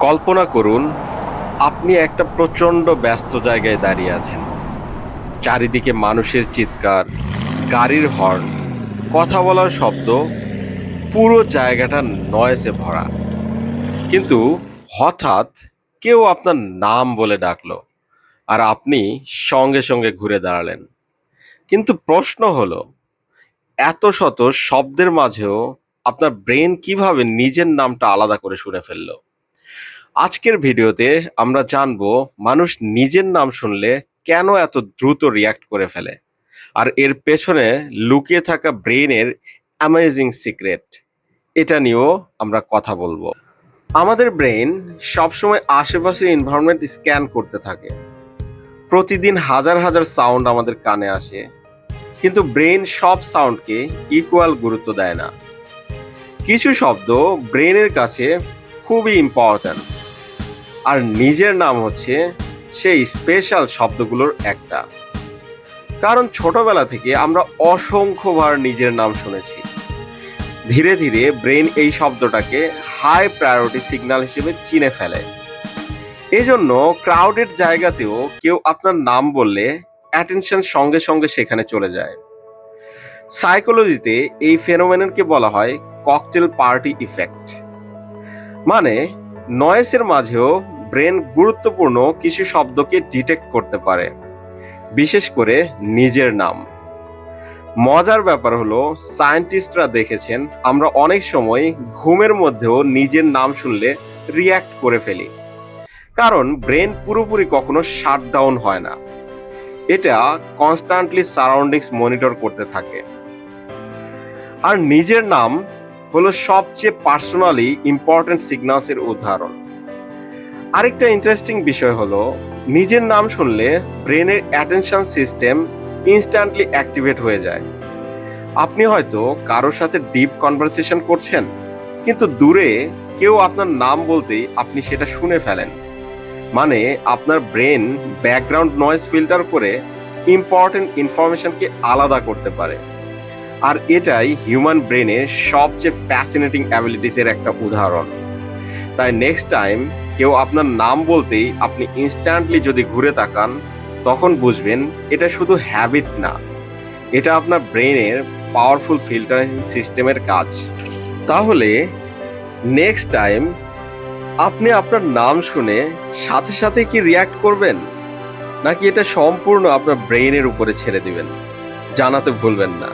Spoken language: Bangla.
কল্পনা করুন, আপনি একটা প্রচণ্ড ব্যস্ত জায়গায় দাঁড়িয়ে আছেন। চারিদিকে মানুষের চিৎকার, গাড়ির হর্ন, কথা বলার শব্দ, পুরো জায়গাটা নয়েজে ভরা। কিন্তু হঠাৎ কেউ আপনার নাম বলে ডাকলো, আর আপনি সঙ্গে সঙ্গে ঘুরে দাঁড়ালেন। কিন্তু প্রশ্ন হলো, এত শত শব্দের মাঝেও আপনার ব্রেন কিভাবে নিজের নামটা আলাদা করে শুনে ফেললো? আজকের ভিডিওতে আমরা জানবো মানুষ নিজের নাম শুনলে কেন এত দ্রুত রিয়াক্ট করে ফেলে, আর এর পেছনে লুকিয়ে থাকা ব্রেনের অ্যামেজিং সিক্রেট। এটা নিয়েও আমরা কথা বলবো। আমাদের ব্রেন সবসময় আশেপাশের এনভায়রনমেন্ট স্ক্যান করতে থাকে। প্রতিদিন হাজার হাজার সাউন্ড আমাদের কানে আসে, কিন্তু ব্রেন সব সাউন্ডকে ইকুয়াল গুরুত্ব দেয় না। কিছু শব্দ ব্রেনের কাছে খুবই ইম্পর্ট্যান্ট, আর নিজের নাম হচ্ছে সেই স্পেশাল শব্দগুলোর একটা। কারণ ছোটবেলা থেকে আমরা অসংখ্যবার নিজের নাম শুনেছি। ধীরে ধীরে ব্রেন এই শব্দটাকে হাই প্রায়োরিটি সিগন্যাল হিসেবে চিনে ফেলে। এজন্য ক্রাউডেড জায়গাতেও কেউ আপনার নাম বললে অ্যাটেনশন সঙ্গে সঙ্গে সেখানে চলে যায়। সাইকোলজিতে এই ফেনোমেননকে বলা হয় ককটেল পার্টি ইফেক্ট। মানে, নয়েসের মাঝেও ব্রেন গুরুত্বপূর্ণ কিছু শব্দকে ডিটেক্ট করতে পারে, বিশেষ করে নিজের নাম। মজার ব্যাপার হলো, সায়েন্টিস্টরা দেখেছেন আমরা অনেক সময় ঘুমের মধ্যেও নিজের নাম শুনলে রিয়্যাক্ট করে ফেলি, কারণ ব্রেন পুরোপুরি কখনো শাট ডাউন হয় না। এটা কনস্ট্যান্টলি সারাউন্ডিংস মনিটর করতে থাকে। আর নিজের নাম হলো সবচেয়ে পার্সোনালি ইম্পর্টেন্ট সিগন্যালসের উদাহরণ। আরেকটা ইন্টারেস্টিং বিষয় হলো, নিজের নাম শুনলে ব্রেনের অ্যাটেনশন সিস্টেম ইনস্ট্যান্টলি অ্যাক্টিভেট হয়ে যায়। আপনি হয়তো কারোর সাথে ডিপ কনভারসেশন করছেন, কিন্তু দূরে কেউ আপনার নাম বলতেই আপনি সেটা শুনে ফেলেন। মানে, আপনার ব্রেন ব্যাকগ্রাউন্ড নয়েজ ফিল্টার করে ইম্পর্টেন্ট ইনফরমেশনকে আলাদা করতে পারে। আর এটাই হিউম্যান ব্রেনের সবচেয়ে ফ্যাসিনেটিং অ্যাবিলিটিসের একটা উদাহরণ। তাই নেক্সট টাইম কেউ আপনার নাম বলতেই আপনি ইনস্ট্যান্টলি যদি ঘুরে তাকান, তখন বুঝবেন এটা শুধু হ্যাবিট না, এটা আপনার ব্রেনের পাওয়ারফুল ফিল্টারিং সিস্টেমের কাজ। তাহলে নেক্সট টাইম আপনি আপনার নাম শুনে সাথে সাথে কি রিয়্যাক্ট করবেন, নাকি এটা সম্পূর্ণ আপনার ব্রেনের উপরে ছেড়ে দিবেন? জানাতে ভুলবেন না।